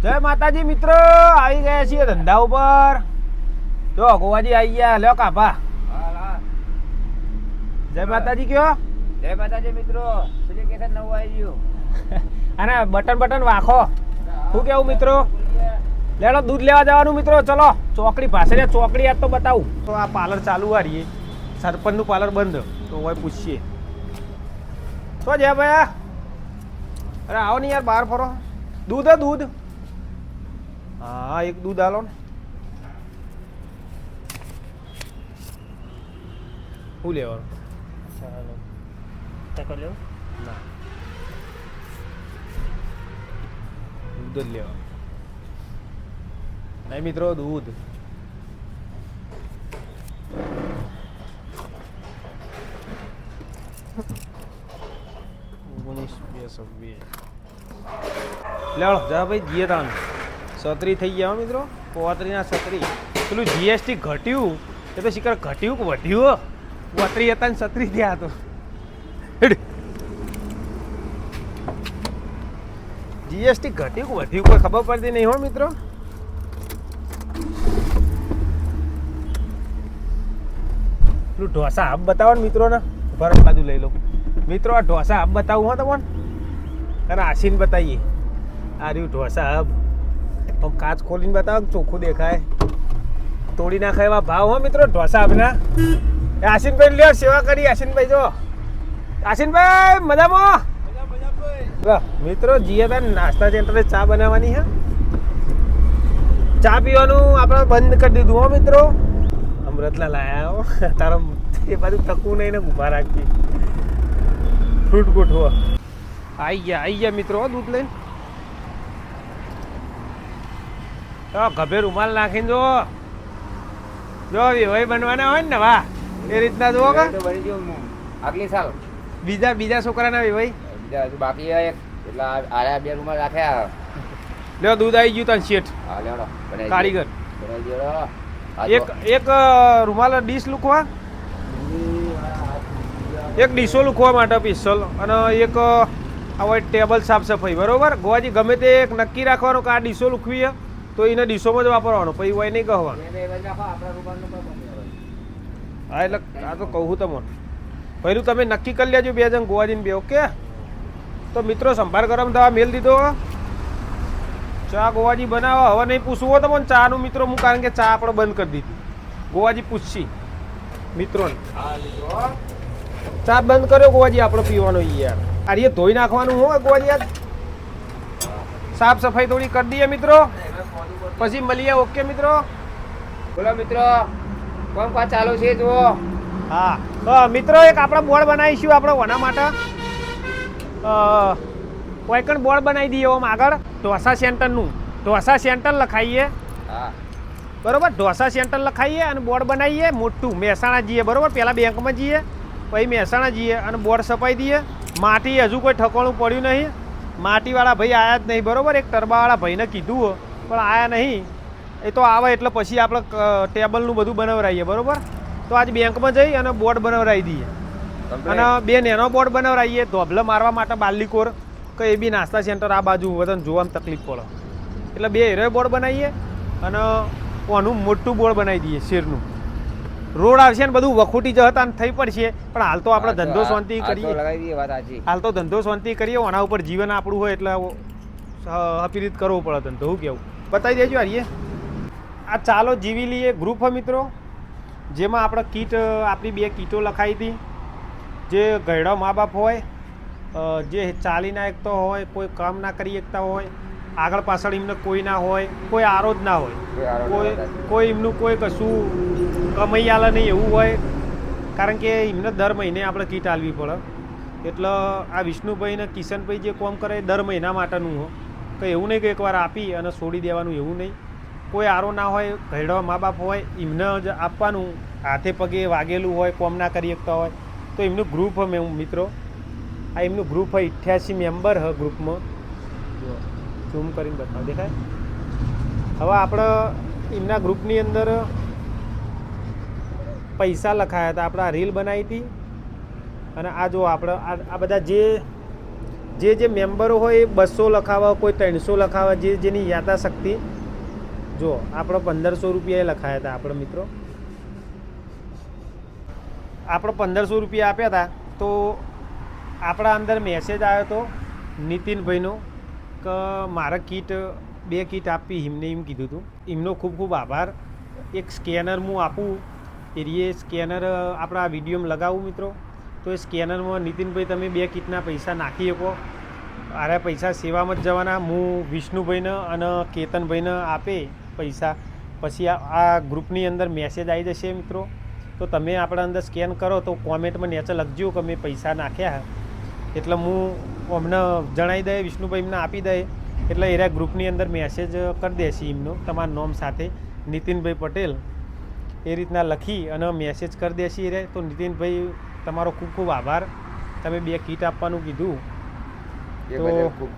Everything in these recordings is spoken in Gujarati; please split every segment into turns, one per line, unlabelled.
જય માતાજી મિત્રો, આવી ગયા છીએ ધંધા ઉપર. જો ગોવાજી આવી ગયા. લ્યો કાપા. જય માતાજી કયો.
જય માતાજી મિત્રો, એપ્લિકેશન નવું આવી ગયું.
અને બટન વાખો. શું કેવું મિત્રો? લેડો દૂધ લેવા જવાનું મિત્રો. ચલો ચોકડી પાસે ચોકડી આજ તો બતાવું. તો આ પાર્લર ચાલુ વાળીએ, સરપંચનું પાર્લર બંધ તો હોય પૂછીએ. તો જય ભાઈ. અરે આવો ને યાર, બહાર ફરો. દૂધ હે દૂધ. હા એક દૂધ આલો ને. શું લેવાનું? ના દૂધ જ લેવાનું. નહીં મિત્રો દૂધ. લેવડો જા ભાઈ જીએ તાણ. છત્રી થઈ ગયા મિત્રો. પોત્રીના છત્રી. પેલું જીએસટી ઘટ્યું એ તો શિખર ઘટ્યું કે વધ્યું? પોત્રી હતા ને છત્રી થયા તો. જીએસટી ઘટ્યું કે વધ્યું કોઈ ખબર પડતી નહીં હો મિત્રો. પેલું ઢોસા આપ બતાવો ને મિત્રો ને. ભરત બાજુ લઈ લો મિત્રો. આ ઢોસા આપ બતાવું હો તમને. અને આસીને બતાવીએ. આ રહ્યું ઢોસા હબ. આમ કાચ ખોલીને બતાવો ચોખ્ખું દેખાય. તોડી નાખે એવા ભાવ હો મિત્રો ઢોસા હબના. આસીનભાઈ લ્યો સેવા કરી. આસીનભાઈ જો. આસીનભાઈ મજામાં? મિત્રો જીએ નાસ્તા સેન્ટરે ચા બનાવવાની હે. ચા પીવાનું આપણે બંધ કરી દીધું હો મિત્રો. અમૃતલા લાયા હો. તારા એ બાજુ તકવું નહીં ને ઊભા રાખી. ફ્રૂટ ગોઠવો. આવી ગયા મિત્રો દૂધ લઈને. તો ગભે રૂમાલ નાખીને જો ભાઈ બનવાના હોય ને વાહ એ રીતના જુઓ કે
આગલી સાલ
બીજા છોકરાના ભાઈ
બીજા હજુ બાકી એક એટલે આયા બે રૂમાલ રાખ્યા.
લ્યો દૂધ આવી ગયું તને શેઠ.
હા લેવડો
કારીગર
બનાવી દેડો.
એક રૂમાલ ડીશ લૂકવા, એક ડીશો લૂકવા માટે પિસ્તોલ, અને એક આ ટેબલ સાફ સફાઈ. બરોબર ગોવાજી ગમે તે એક નક્કી રાખવાનું કે આ ડીશો લૂકવી તો એને ડીશોમાં જ વાપરવાનો, પછી હોય નહીં કહેવાનું. હા એટલે આ તો કહું તમને. પહેલું તમે નક્કી કરી લેજો બે જણ ગોવાજીને બે. ઓકે તો મિત્રો સંભાર ગરમ થવા મેલ દીધો. ચા ગોવાજી બનાવો. હવે નહીં પૂછવું હોય તમને ચાનું મિત્રો હું, કારણ કે ચા આપણે બંધ કરી દીધી. ગોવાજી પૂછશી મિત્રોને. ચા બંધ કર્યો ગોવાજી આપણે પીવાનો યાર. આ ધોઈ નાખવાનું હોય ગોવાજી. યાર સાફ સફાઈ થોડી કરી દઈએ મિત્રો, પછી મળીએ. ઓકે મિત્રો.
બોલો મિત્રો, કોમ કાજ ચાલુ છે જુઓ.
હા તો મિત્રો એક આપણે બોર્ડ બનાવીશું આપણે ઓના માટે. કોઈ પણ બોર્ડ બનાવી દઈએ ઓમ આગળ ઢોસા સેન્ટરનું. ઢોસા સેન્ટર લખાઈએ.
હા
બરોબર. ઢોસા સેન્ટર લખાઈએ અને બોર્ડ બનાવીએ મોટું. મહેસાણા જઈએ બરોબર. પહેલાં બેંકમાં જઈએ, પછી મહેસાણા જઈએ અને બોર્ડ છપાઈ દઈએ. માટી હજુ કોઈ ઠકોણું પડ્યું નહીં. માટીવાળા ભાઈ આવ્યા જ નહીં બરોબર. એક ટરબાવાળા ભાઈને કીધું પણ આવ્યા નહીં. એ તો આવે એટલે પછી આપણે ટેબલનું બધું બનાવરાઈએ બરોબર. તો આજે બેંકમાં જઈ અને બોર્ડ બનાવરાઈ દઈએ. અને બે નેનો બોર્ડ બનાવરાઈએ ધોબલે મારવા માટે બાલીકોર કે એ બી નાસ્તા સેન્ટર આ બાજુ બધાને જોવામાં તકલીફ પડે એટલે બે હીરો બોર્ડ બનાવીએ અને ઓનું મોટું બોર્ડ બનાવી દઈએ શેરનું. રોડ આવશે ને બધું વખૂટી જતા થઈ પડશે, પણ હાલ તો આપણે ધંધો શાંતિ કરીએ. હાલ તો ધંધો શાંતિ કરીએ. ઓના ઉપર જીવન આપણું હોય એટલે અપીરિત કરવું પડે ધંધો. શું કેવું બતાવી દેજો. હારીએ આ ચાલો જીવી લઈએ ગ્રુપ હોય મિત્રો, જેમાં આપણે કીટ આપણી બે કીટો લખાઈ હતી. જે ગયડા મા બાપ હોય, જે ચાલી ના શકતા હોય, કોઈ કામ ના કરી શકતા હોય, આગળ પાછળ એમને કોઈ ના હોય, કોઈ આરો જ ના હોય, કોઈ એમનું કોઈ કશું કમાઈ આલે નહીં એવું હોય. કારણ કે એમને દર મહિને આપણે કીટ આલવી પડે. એટલે આ વિષ્ણુભાઈ ને કિશનભાઈ જે કામ કરે દર મહિના માટેનું હોય. કંઈ એવું નહીં કે એકવાર આપી અને છોડી દેવાનું, એવું નહીં. કોઈ આરો ના હોય, ઘરડા મા બાપ હોય, એમને જ આપવાનું. હાથે પગે વાગેલું હોય, કોમ ના કરી શકતા હોય તો એમનું ગ્રુપ હોય મિત્રો. આ એમનું ગ્રુપ હોય. 88 મેમ્બર હોય ગ્રુપમાં. ઝૂમ કરીને બતાવો દેખાય. હવે આપણે એમના ગ્રુપની અંદર પૈસા લખાયા હતા. આપણે આ રીલ બનાવી હતી અને આ જો આપણે આ બધા જે જે મેમ્બરો હોય એ 200 લખાવે, કોઈ 300 લખાવે, જેની યાદાશક્તિ. જો આપણો 1500 રૂપિયા લખાયા હતા આપણે મિત્રો. આપણે 1500 રૂપિયા આપ્યા હતા તો આપણા અંદર મેસેજ આવ્યો હતો નીતિનભાઈનો કે મારે કીટ 2 કીટ આપવી, એમને એમ કીધું હતું. એમનો ખૂબ ખૂબ આભાર. એક સ્કેનર હું આપું, એ સ્કેનર આપણા વિડીયોમાં લગાવું મિત્રો. તો એ સ્કેનરમાં નીતિનભાઈ તમે 2 કીટના પૈસા નાખી શકો. આરે પૈસા સેવામાં જ જવાના. હું વિષ્ણુભાઈને અને કેતનભાઈને આપે પૈસા, પછી આ ગ્રુપની અંદર મેસેજ આવી જશે મિત્રો. તો તમે આપણા અંદર સ્કેન કરો તો કોમેન્ટમાં નીચે લખજો કે મેં પૈસા નાખ્યા, એટલે હું અમને જણાવી દઈએ, વિષ્ણુભાઈ એમને આપી દઈએ, એટલે એરા ગ્રુપની અંદર મેસેજ કરી દેશે એમનો તમારા નામ સાથે નીતિનભાઈ પટેલ એ રીતના લખી અને મેસેજ કરી દેશે એ. તો નીતિનભાઈ તમારો ખૂબ ખૂબ આભાર. તમે 2 કીટ આપવાનું કીધું તો ખૂબ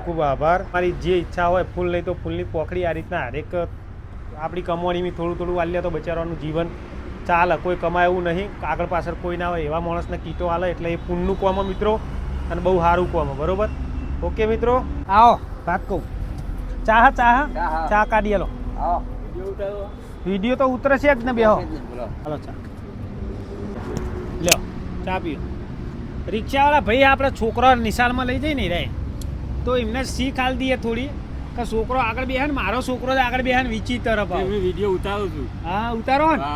ખૂબ આભાર. મારી જે ઈચ્છા હોય ફૂલ નહીં તો ફૂલની પોખડી, આ રીતના હરેક આપણી કમાણીમાં થોડું થોડું આલ્યા તો બચારાનું જીવન ચાલે. કોઈ કમાય એવું નહીં, આગળ પાછળ કોઈ ના હોય એવા માણસને કીટો આલે એટલે એ પુણ્યનું કોમ મિત્રો, અને બહુ સારું કોમ. બરોબર, ઓકે મિત્રો, આવો વાત કહું. ચા કાઢી આલો. વિડીયો તો ઉતરશે જ ને. બેહો હાલો, ચા લ્યો, ચા પીઓ. રિક્ષાવાળા ભાઈ આપણે છોકરો નિશાળમાં લઈ જઈએ ને રે, તો એમને શીખ આલી દઈએ થોડી કે છોકરો આગળ બેહે ને, મારો છોકરો આગળ બેહે ને વિચી તરફ
વિડીયો ઉતારું છું.
હા ઉતારો ને,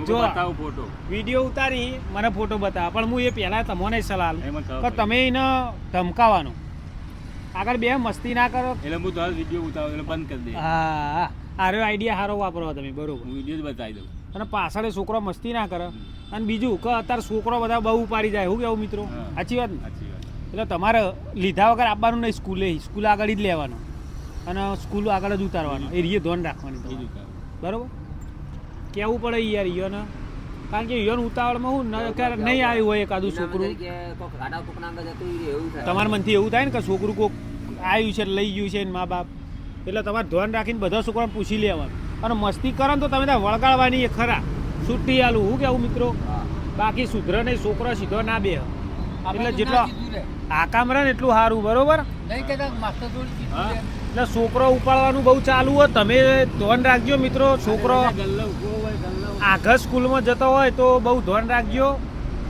જો બતાવું ફોટો,
વિડીયો ઉતારી મને ફોટો બતાવ. પણ હું એ પહેલાં તમને સલાહ કે તમે એને ધમકાવવાનો, આગળ બે મસ્તી ના કરો.
એટલે હું તો વિડીયો ઉતારું એટલે બંધ કરી દે.
હા, આરો આઈડિયા સારો વાપરો તમે. બરોબર,
હું વિડીયો જ બતાવી દઉં.
અને પાછળ છોકરો મસ્તી ના કરે. અને બીજું કે અત્યારે છોકરો બધા બહુ ઉપાડી જાય. શું કેવું મિત્રો? સાચી વાત ને? એટલે તમારે લીધા વગર આપવાનું નહીં. સ્કૂલ આગળ જ લેવાનું અને સ્કૂલ આગળ જ ઉતારવાનું. એ રીએ ધ્યાન રાખવાની. બરોબર, કેવું પડે યાર ઈયોને, કારણ કે ઈયોને ઉતાવળમાં હું નહીં આવ્યું હોય એકાદું છોકરું. તમારા મનથી એવું થાય ને કે છોકરું કોઈક આવ્યું છે, લઈ ગયું છે ને મા બાપ, એટલે તમારે ધ્યાન રાખીને બધા છોકરાને પૂછી લેવાનું. અને મસ્તી કરો ને તો તમે ત્યાં વળગાડવાની એ ખરા, છૂટી આલું. હું કેવું મિત્રો? બાકી સુધરે નહીં, છોકરો સીધો ના બે. એટલે જેટલો આકામ રહે ને એટલું સારું. બરોબર, એટલે છોકરો ઉપાડવાનું બહુ ચાલુ હોય. તમે ધ્યાન રાખજો મિત્રો. છોકરો આગળ સ્કૂલમાં જતો હોય તો બહુ ધ્યાન રાખજો.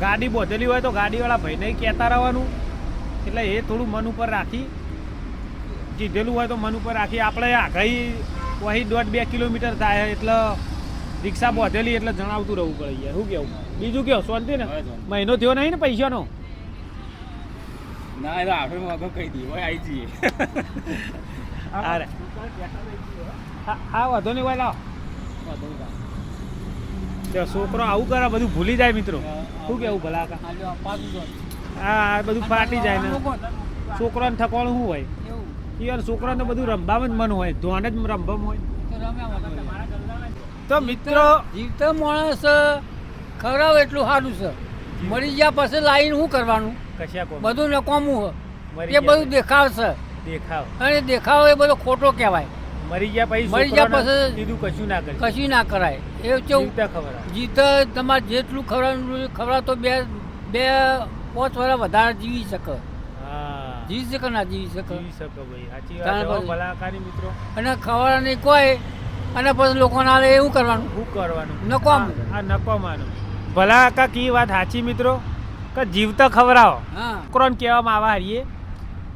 ગાડી બોધેલી હોય તો ગાડીવાળા ભાઈને કહેતા રહેવાનું. એટલે એ થોડું મન ઉપર રાખી, કીધેલું હોય તો મન ઉપર રાખી. આપણે આઘાઈ વહી 1.5-2 કિલોમીટર થાય એટલે રિક્ષા બોધેલી એટલે જણાવતું રહેવું પડે યાર. શું કેવું? બીજું કેવું? શાંતિ ને? મહિનો થયો નહીં ને પૈસાનો?
ના, એટલે આપણે વાગો કહી દઈએ, આવી જઈએ.
અરે હા, વાંધો નહીં. લાવો, છોકરો આવું કરે બધું ભૂલી જાય મિત્રો. શું કેવું ભલા? હા, બધું ફાટી જાય ને. છોકરાને ઠકવાનું શું હોય યાર? છોકરાને બધું રમવામાં જ મન હોય, ધોન જ રમવામાં હોય. તો મિત્રો
જીવતો માણસ ખવડાવે એટલું સારું છે. મરી ગયા પછી લાઈન શું કરવાનું? બધું નકામું છે. એ બધું દેખાવ છે. અને દેખાવ એ બધો ખોટો કહેવાય.
મરી ગયા પછી કીધું કશું ના કરે,
કશું ના કરાય. એ જીવતા તમારે જેટલું ખવડાવ તો 2-5 વર્ષ વધારે જીવી શકે. જીવી શકે ના જીવી શકે? અને ખવડાવવાની કોઈ, અને પછી લોકોને આવે એવું કરવાનું.
શું કરવાનું?
નકામું.
આ નકામાનું. ભલા કાકા કી વાત સાચી મિત્રો, કે જીવતા ખવડાવો. છોકરાને કહેવામાં આવે હારીએ,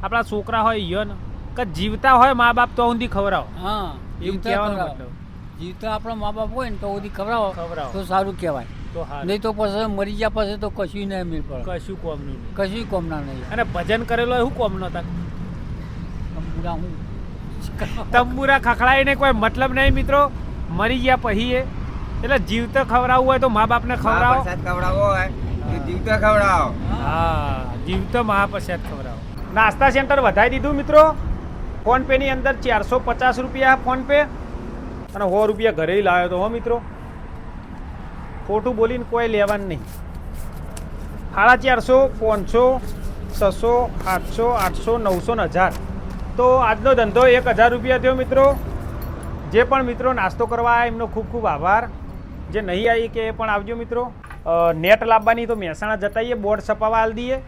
આપણા છોકરા હોય ઈયો ને કે જીવતા હોય મા બાપ તો સુધી ખવડાવો.
હા,
એવું કહેવાનું મતલબ.
જીવતા આપણા મા બાપ હોય ને તો સુધી ખવડાવો તો સારું કહેવાય. નહીં તો પછી મરી ગયા પછી તો કશું નહીં મેળ પડે.
કશું કોમનું નહીં.
કશું કોમના નહીં.
અને ભજન કરેલો શું કોમનો હતા? તંબુરા ખખડાઈને કોઈ મતલબ નહીં મિત્રો. મરી ગયા પછી એટલે જીવતો ખવડાવવું હોય તો મા બાપને ખવડાવો.
જીવતા ખવડાવો.
હા, જીવતો મહાપ્રસાદ ખવડાવો. નાસ્તા સેન્ટર વધારી દીધું મિત્રો. ફોનપે ની અંદર 450 રૂપિયા ફોનપે અને 100 રૂપિયા ઘરે લાવ્યો તો. હો મિત્રો, ખોટું બોલીને કોઈ લેવાનું નહીં. 450, 500, 600, 700, 800, 900 ને 1000. તો આજનો ધંધો 1000 રૂપિયા થયો મિત્રો. જે પણ મિત્રો નાસ્તો કરવા આવ્યા એમનો ખૂબ ખૂબ આભાર. જે નહીં આવી કે એ પણ આવજો મિત્રો. નેટ લાવવાની તો મહેસાણા જતાઈએ, બોર્ડ છપાવવા આલી દઈએ.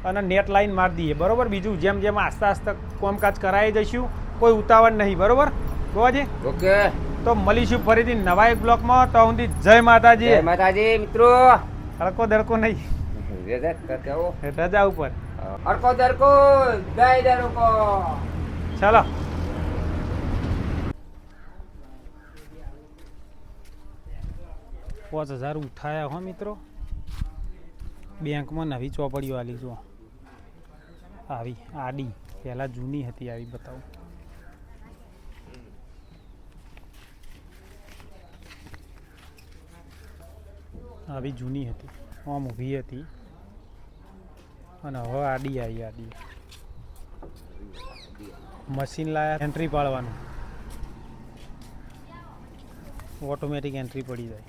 અને નેટ લાઈન મારી દઈએ બરોબર. બીજું જેમ જેમ આસ્તે આસ્તે કામકાજ કરાવી જઈશું, કોઈ ઉતાવળ નહીં બરોબર ગોવાજી.
ઓકે,
તો મળીશું ફરીથી નવા એક બ્લોકમાં. તો સુધી જય માતાજી.
જય માતાજી મિત્રો.
હડકો દડકો નહીં,
કેવો
રજા ઉપર.
અડકો દરકો જય દરકો.
ચાલો. ₹5000 ઉઠાયા હો મિત્રો. બેંકમાં નવી ચોપડીઓ આલી જો આવી આડી, પહેલાં જૂની હતી આવી બતાવું. આવી જૂની હતી, આમ ઊભી હતી અને હવે આડી આવી. આડી મશીન લાયા, એન્ટ્રી પાડવાનું, ઓટોમેટિક એન્ટ્રી પડી જાય.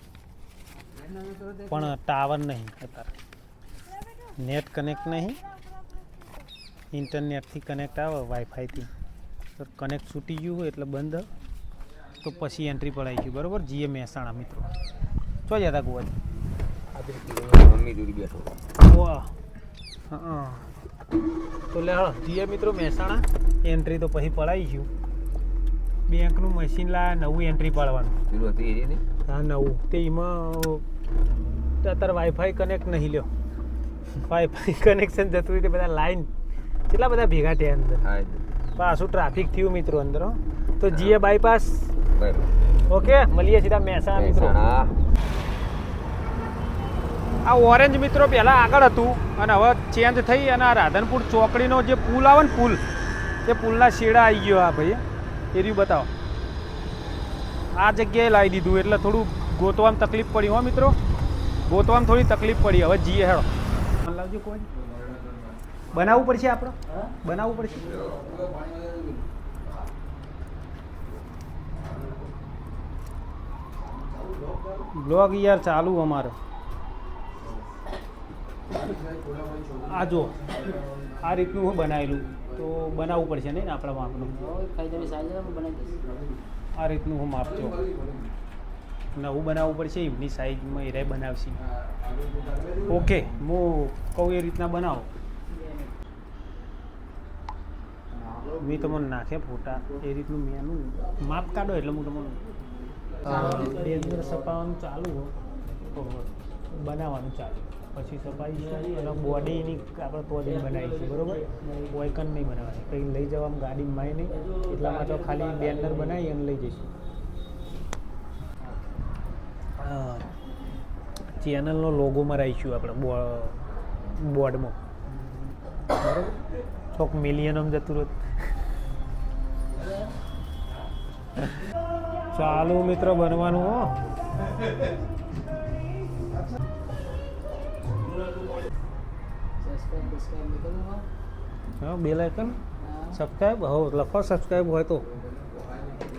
પણ ટાવર નહીં અત્યારે, નેટ કનેક્ટ નહીં, ઇન્ટરનેટથી કનેક્ટ આવે વાઈફાઈથી. તો કનેક્ટ છૂટી ગયું હોય એટલે બંધ, તો પછી એન્ટ્રી પડાવી ગયું બરાબર. જીએ મહેસાણા મિત્રો. ચો જતા ગોવાજી?
મમ્મી દૂર બેઠો.
વાહ, હા. તો લે જીએ મિત્રો મહેસાણા. એન્ટ્રી તો પછી પડાવી ગયું. બેંકનું મશીન લાયા, નવું એન્ટ્રી પાડવાનું.
પેલું હતી એ ને?
હા નવું. તે એમાં અત્યારે વાઈફાઈ કનેક્ટ નહીં લ્યો. વાઈફાઈ કનેક્શન જતું હોય તે બધા લાઈન કેટલા બધા ભેગા થયા અંદર.
હા,
પાછું ટ્રાફિક થયું મિત્રો અંદર. તો જીએ બાયપાસ.
બરાબર.
ઓકે, મળીએ સીધા મહેસાણા મિત્રો. આ ઓરેન્જ મિત્રો પહેલાં આગળ હતું અને હવે ચેન્જ થઈ અને આ રાધનપુર ચોકડીનો જે પુલ આવે ને પુલ, એ પુલના શેડા આવી ગયો. આ ભાઈ એ રહ્યું બતાવો. આ જગ્યાએ લાવી દીધું એટલે થોડું ગોતવામાં તકલીફ પડી હો મિત્રો. ગોતવામાં થોડી તકલીફ પડી. હવે જીએ હેડો લાવજો. કોઈ બનાવવું પડશે, આપણે બનાવવું પડશે. બ્લોગ યાર ચાલુ અમારે. આ જો આ રીતનું હું બનાવેલું, તો બનાવવું પડશે નહીં ને આપણા માપનું. આ રીતનું હું માપજો, નવું બનાવવું પડશે. એમની સાઈઝમાં એરાય બનાવશે. ઓકે, હું કહું એ રીતના બનાવો. મેં તમને નાખે ફોટા એ રીતનું મેનું માપ કાઢો એટલે હું તમને બે અંદર સપાવવાનું ચાલુ હો, બનાવવાનું ચાલુ. પછી સફાઈ અને બોડીની આપણે તો જ બનાવીશું બરાબર. બોયકન નહીં બનાવવાની, કંઈ લઈ જવામાં ગાડીમાં માય નહીં. એટલા માટે ખાલી બેનર બનાવી અને લઈ જઈશું. ચેનલનો લોગો મરાઈશું આપણે બોર્ડમાં બરાબર. ચોક મિલિયન આમ જતું રહે. ચાલુ મિત્રો બનવાનું હો. હા, બેલ આઇકન સબસ્ક્રાઈબ. હો લખો સબસ્ક્રાઈબ હોય તો.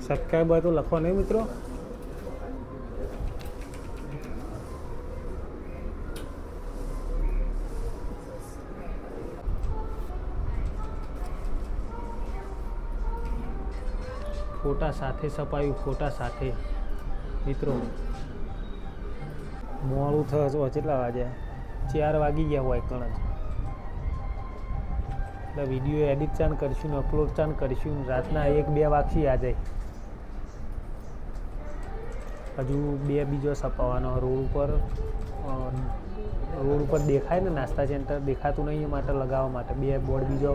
સબસ્ક્રાઈબ હોય તો લખો નહીં મિત્રો. ફોટા સાથે છપાયું, ફોટા સાથે મિત્રો. મોડું થયો કેટલા વાગ્યા? 4 વાગી ગયા હોય કણ જ. એટલે વિડીયો એડિટ ચાન કરીશું ને અપલોડ ચાન કરીશું. રાતના 1-2 વાગશે આ જાય. હજુ 2 બીજો છપાવવાનો રોડ ઉપર. રોડ ઉપર દેખાય ને નાસ્તા સેન્ટર, દેખાતું નહીં એ માટે લગાવવા માટે 2 બોર્ડ બીજો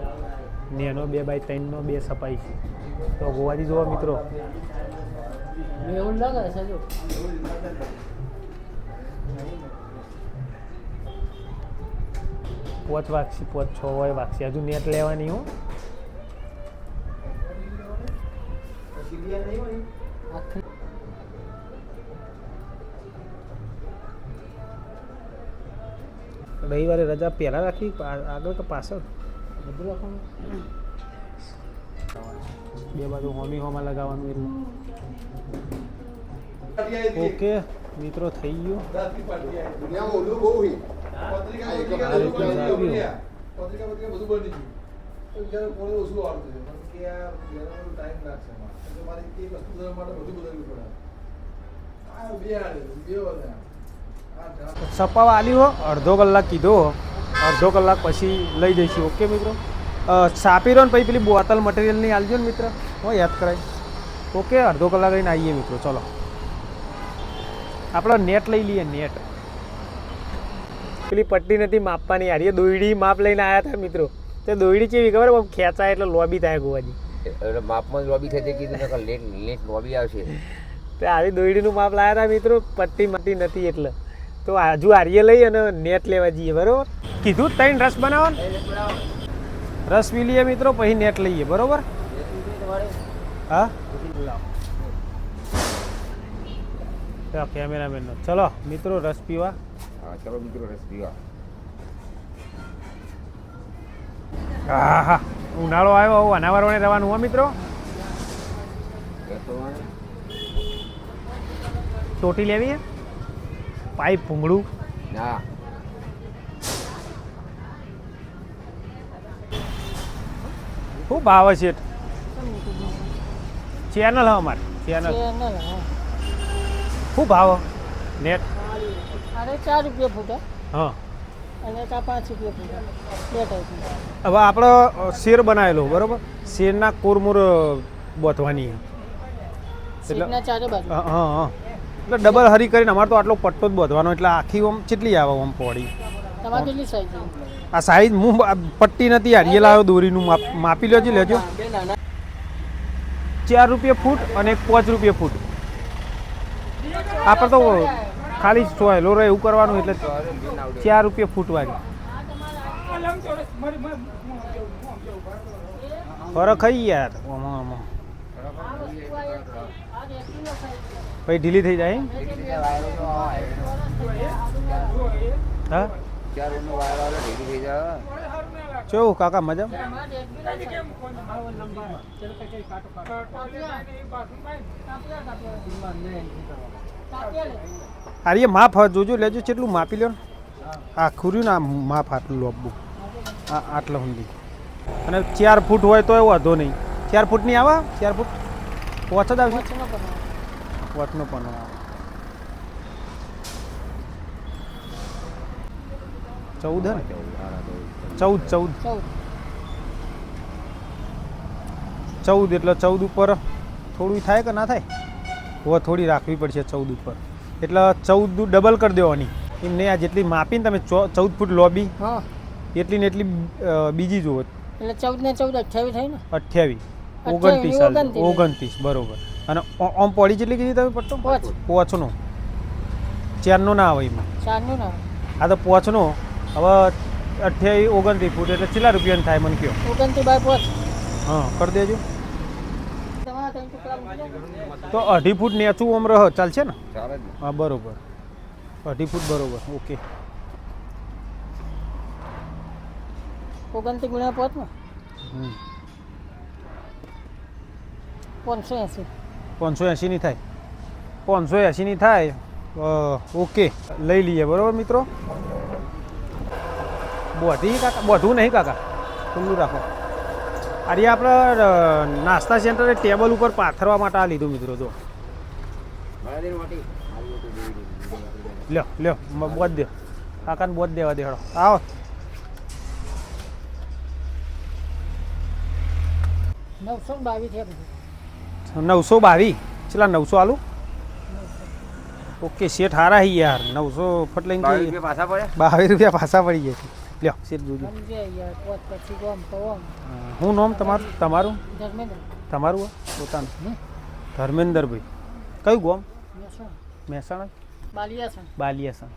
નેનો 2x3નો 2 છપાઈ છે. તો ગોવાજી જોવા મિત્રો. એવું લાગે છે જો 5 વાગશે, 5-6 વાગશે. હજુ નેટ લેવાની હું. રવિવારે રજા પહેલાં રાખી આગળ કે પાછળ બધું રાખવાનું. 2 બાજુ હોમાં લગાવવાનું એટલું. ઓકે મિત્રો થઈ ગયું. છપાવા આલ્યું હો, અડધો કલાક કીધો અડધો કલાક પછી લઈ જઈશું. ઓકે મિત્રો, સાપી રહો ને પછી પેલી બોટલ મટીરિયલની આલજો ને મિત્ર, હો યાદ કરાય. ઓકે, અડધો કલાક લઈને આવીએ મિત્રો. ચલો આપણે નેટ લઈ લઈએ. નેટ પેલી પટ્ટી નથી માપવાની યાર, એ દોયડી માપ લઈને આવ્યા હતા મિત્રો. તે દોયડી કેવી ખબર આમ ખેંચાય એટલે લોબી થાય ગોવાજી.
એટલે માપમાં લોબી થઈ જાય કીધું નકર લેટ લોબી આવશે.
તે આવી દોયડીનું માપ લાવ્યા હતા મિત્રો, પટ્ટી મટ્ટી નથી એટલે. તો હજુ આર્ય લઈ અને નેટ લેવા જઈએ. બરોબર, કીધું જ ત્રણ રસ બનાવો ને, રસ પી લઈએ મિત્રો પછી નેટ લઈએ. બરોબર, હા કેમેરામેન નો. ચલો મિત્રો રસ પીવા.
હા ચલો મિત્રો રસ પીવા.
હા હા, ઉનાળો આવ્યો, અનાવરણે રહેવાનું હો મિત્રો. ટોટી લેવી, પાઇપ ભૂંગળું.
ના
શું ભાવ છે? ચેનલ હા અમારે ચેનલ. શું ભાવ નેટ?
અરે 4 રૂપિયા ફૂટ
હા,
અને 5 રૂપિયા ફૂટ, બે ટાઈપની.
હવે આપણો શેર બનાવેલો બરોબર, શેરના કોરમોર બોથવાની એટલે
સીટના ચારે બાજુ.
હા હા હા, એટલે ડબલ હરી કરીને અમારે તો આટલો પટ્ટો જ બોધવાનો, એટલે આખી ઓમ કેટલી આવે ઓમ પોડી.
તમારે કેટલી સાઈઝ છે?
આ સાઈઝ હું પટ્ટી નથી યાર, એ લાવ્યો દોરીનું માપ માપી લેજો. લેજો 4 રૂપિયા ફૂટ અને 5 રૂપિયા ફૂટ. આપણે તો ખાલી સોયલો રહે એવું કરવાનું, એટલે 4 રૂપિયા ફૂટ વાળી. ફરક હઈ યાર આમાં પછી ઢીલી થઈ જાય. હા કેવું કાકા મજા? અરે માપ જોજો, લેજો કેટલું માપી લો ને. આ ખુર્યું ને આ માપ આટલું લોબું, આટલા સુધી. અને 4 ફૂટ હોય તો એવું વાંધો નહીં. 4 ફૂટ નહીં આવે? 4 ફૂટ પોચ જ આવશે. પોચનો પણ આવે 14 ને 14 એટલે 14 ઉપર થોડું થાય કે ના થાય? હવે થોડી રાખવી પડશે 14 ઉપર, એટલે 14 ડબલ કરી દેવાની. એમને આ જેટલી માપીને તમે 14 ફૂટ લોબી,
હા
એટલી ને એટલી બીજી જુઓ
એટલે 14 ને 14 28 થાય ને.
28 29 29 બરોબર. અને ઓમ પોડી જેટલી કીધી તમે પટ્ટો? પોચનો. 4નો ના આવે એમાં.
4નું ના.
આ તો પોચનો. હવે 28 29 ફૂટ એટલે કેટલા રૂપિયાનું થાય મને કહો?
29 બાય 5.
હા કરી દેજો.
તમારા 3 ટુકડા મૂકી
તો 2.5 ફૂટ નેચું આમ રહો ચાલશે ને?
ચાલે જ.
હા બરોબર, 2.5 ફૂટ બરોબર. ઓકે
29 ગુણ્યા 5 માં 580.
580 ની થાય. 580 ની થાય. ઓકે લઈ લઈએ. બરોબર મિત્રો, બોધી કાકા, બોધવું નહીં કાકા, ખુલ્લું રાખો. અરે આપણે નાસ્તા સેન્ટરે ટેબલ ઉપર પાથરવા માટે આ લીધું મિત્રો. જો લ્યો લ્યો બોધ દે કાકાને, બોધ દેવા દે. હળો આવો.
922 થયા બધું.
922 ચલા 900 આલું. ઓકે શેઠ હારા હી યાર, 900 ફટ લઈને
22 પાછા પડ્યા.
22 રૂપિયા પાછા પડી ગયા છે. લ્યો શેઠ જોજો.
સમજે યાર, પોત પછી ગોમ પવમ.
શું નામ તમારું? તમારું
ધર્મેન્દ્ર.
તમારું પોતાનું? ધર્મેન્દ્રભાઈ. કયું ગામ? મહેસાણા.
બાલિયાસણ.
બાલિયાસણ.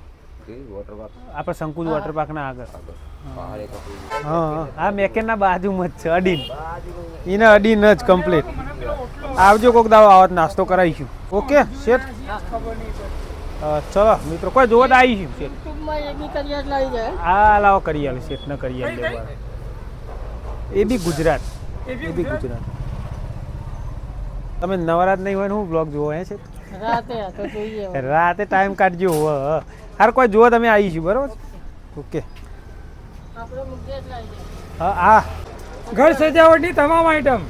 વોટર પાર્ક
આપણે સંકુલ વોટર પાર્કના આગળ.
પહાડ એક
હા આ મેકેનના બાજુમાં જ છે, અડીન. એને અડીન જ કમ્પ્લીટ. આવજો કોક દાડો આવત નાસ્તો કરાવીશું. ઓકે શેઠ ચલો મિત્રો, કોઈ જોવા તો આવીશું શેઠ.
યુટ્યુબમાં એ બી કરિયર લાવી જાય.
હા લાવો કરી આલે શેઠ, ન કરી આલે. એ બી ગુજરાત, એ બી ગુજરાત. તમે નવરાત નહીં હોય ને હું બ્લોગ જોવો હે છે?
રાતે આ તો જોઈએ.
રાતે ટાઈમ કાઢજો. હાર કોઈ જોવા તમે આવીશું બરોબર. ઓકે
આપણે મુદ્દે જ લાવી જાય.
હા હા
ઘર સજાવટની તમામ આઈટમ.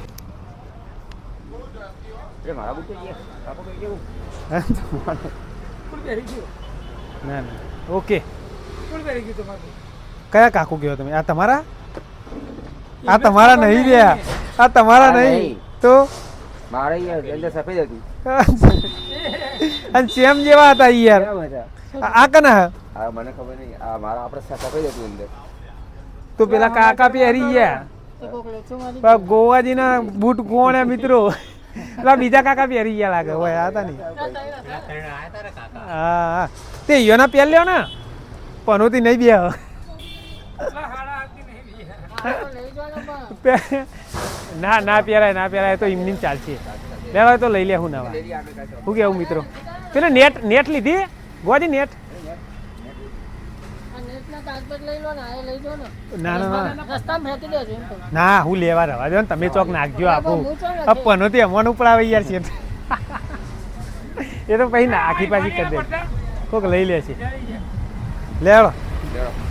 મારા બુકે આપો કઈ કેવું
ફૂલ પહેરી ગયું.
ના ના ઓકે.
ફૂલ પહેરી ગયું તમારું.
કયા કાકુ કહેવો તમે? આ તમારા? આ તમારા નહીં રહ્યા, આ તમારા નહીં તો
મારે અંદર સફેદ હતું.
અને સેમ જેવા હતા યાર. આ કના?
હા મને ખબર નહીં. આ મારા આપણે સફેદ હતું અંદર.
તો પેલા કાકા પહેરી ગયા ગોવાજીના બૂટ કોણ મિત્રો? પેલા બીજા કાકા પહેરી ગયા લાગે હોય આ હતા નહીં. હા તે યોના પહેર લ્યો ને પનોતી નહીં બે ના ના પહેરાય ના પહેરાય તો એમની ચાલશે. લેવાય તો લઈ લે હું નવા. શું કેવું મિત્રો? પેલો નેટ નેટ લીધી ગોવાજી નેટ? ના ના ના હું લેવા રવા દો ને તમે ચોક નાખજો આપું પનોતી અમવાનું ઉપર આવે યાર છે એ તો પછી નાખી પાછી કરી દે કોક લઈ લે છે. લેવો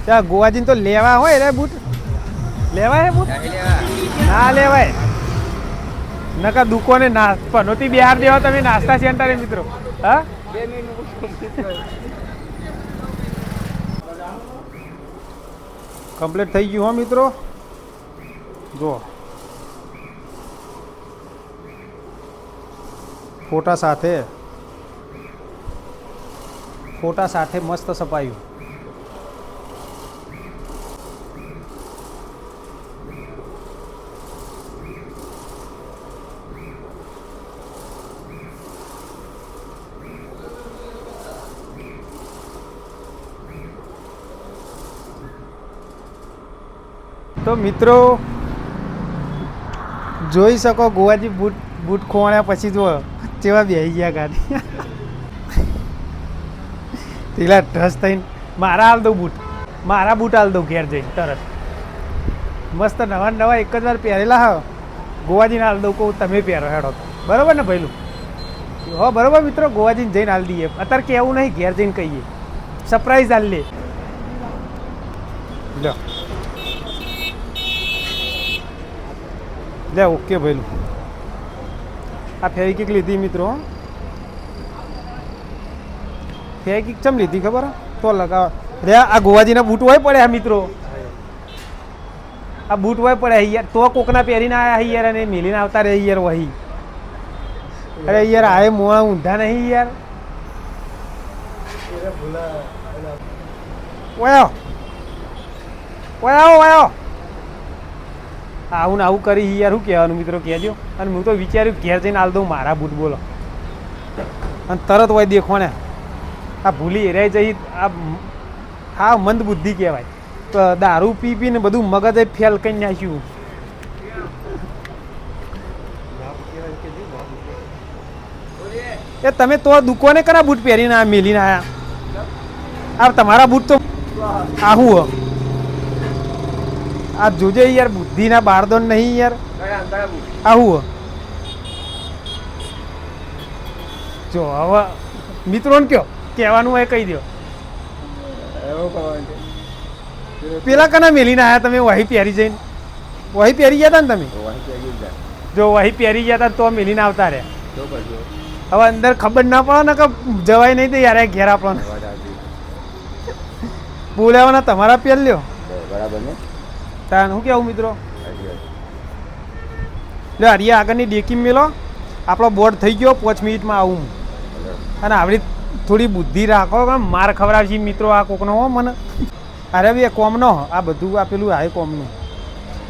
ત્યાં ગોવાજીને તો લેવા હોય રે બૂટ લેવાય બૂટ ના લેવાય નકા દુકાને ના પનોતી બિહાર દેવા તમે નાસ્તા સેન્ટરે મિત્રો. હા કમ્પ્લીટ થઈ ગયું હો મિત્રો. જો ફોટા સાથે મસ્ત સપાયું. તો મિત્રો જોઈ શકો ગોવાજી બૂટ ખોવાણ્યા પછી જો કેવા બેસી ગયા ગાડી. પેલા ઢસ થઈને મારા હાલ દઉં બૂટ હાલ દઉં ઘેર જઈને તરત. મસ્ત નવા નવા એક જ વાર પહેરેલા હા ગોવાજીને હાલ દઉં કહું તમે પહેરો હેડો બરાબર ને ભાઈલું? હો બરાબર મિત્રો ગોવાજીને જઈને હાલ દઈએ. અત્યારે કહેવું નહીં ઘેર જઈને કહીએ સરપ્રાઈઝ હાલ લે. લે ઓકે ભાઈલું. આ ફેવિકિક લીધી મિત્રો. ફેવિકિક ચમ લીધી ખબર તો લગાવ રે. આ ગોવાજીના બૂટ હોય પડ્યા મિત્રો. આ બૂટ હોય પડ્યા યાર તો કોકના પહેરીને આવ્યા યાર અને મિલીને આવતા રહે યાર વહી. અરે યાર આએ મોણા ઊંધા નહીં યાર. ઓયો ઓયો ઓયો આવું ને આવું કરી યાર શું કહેવાનું મિત્રો કહેજો. અને હું તો વિચાર્યું ઘેર જઈને હાલ દઉં મારા બૂટ બોલો અને તરત હોય દેખોને આ ભૂલી એરાઈ જઈ. આ હા મંદ બુદ્ધિ કહેવાય. તો દારૂ પી પીને બધું મગજ ફેલ કરી નાખ્યું. એ તમે તો દુકાને કરા બૂટ પહેરીને આ મેલીને આવ્યા? આ તમારા બૂટ તો આવું આ જોજે યાર બુદ્ધિના બારદોન નહીં યાર. આવું જો હવે મિત્રોને કયો કહેવાનું હોય કહી દો. પેલા કના મેલીને આવ્યા તમે વહી પહેરી જઈને? વહી પહેરી ગયા હતા ને તમે? જો વહી પહેરી ગયા હતા તો મેલીને આવતા રહ્યા. હવે અંદર ખબર ના પડે ને કે જવાય નહીં તો યાર ઘેર આપણને બોલાવાના તમારા પહેર લ્યો
બરાબર ને?
શું કેવું મિત્રો? લે હરિયા આગળની ડેકી મેલો. આપણો બોર્ડ થઈ ગયો 5 મિનિટમાં આવું. અને આવડી થોડી બુદ્ધિ રાખો માર ખવડાવશે મિત્રો આ કોકનો હો મને. અરે બી કોમનો આ બધું આપેલું આ કોમનું.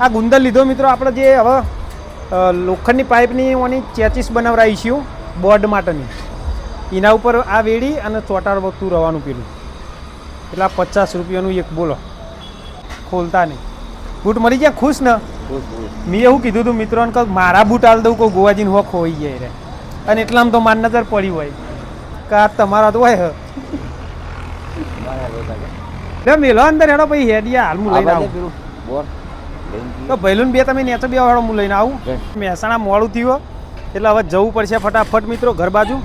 આ ગુંદર લીધો મિત્રો આપણે જે હવે લોખંડની પાઇપની ઓની ચેચીસ બનાવડાવીશું બોર્ડ માટેની. એના ઉપર આ વેડી અને ચોટાડ વખતું રહેવાનું પેલું. એટલે 50 રૂપિયાનું એક બોલો ખોલતા નહીં. બૂટ મળી ગયા ખુશ ને? મેં એવું કીધું હતું મિત્રોને કે મારા બૂટ હાલ દઉં કોઈ ગોવાજીને હો ખોઈ જાય રે. અને એટલામાં તો માર નજર પડી હોય કે આ તમારા તો હોય મેલો અંદર હેડો પછી હેડિયા હાલ હું લઈને આવું. તો ભૈલું બે તમે નેચો બે વાળો હું લઈને આવું. મહેસાણા મોડું થયું એટલે હવે જવું પડશે ફટાફટ મિત્રો ઘર બાજુ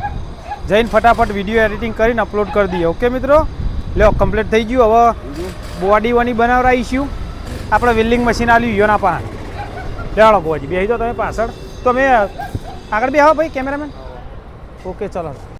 જઈને ફટાફટ વિડીયો એડિટિંગ કરીને અપલોડ કરી દઈએ. ઓકે મિત્રો લ્યો કમ્પ્લીટ થઈ ગયું. હવે બોડી વની બનાવડાવીશું. આપણે વેલ્ડિંગ મશીન આવ્યું યોના પાસે. લેવાડો ગોવાજી બેસી દો તમે પાછળ. તો મેં આગળ બે આવો ભાઈ કેમેરામેન. ઓકે ચલો.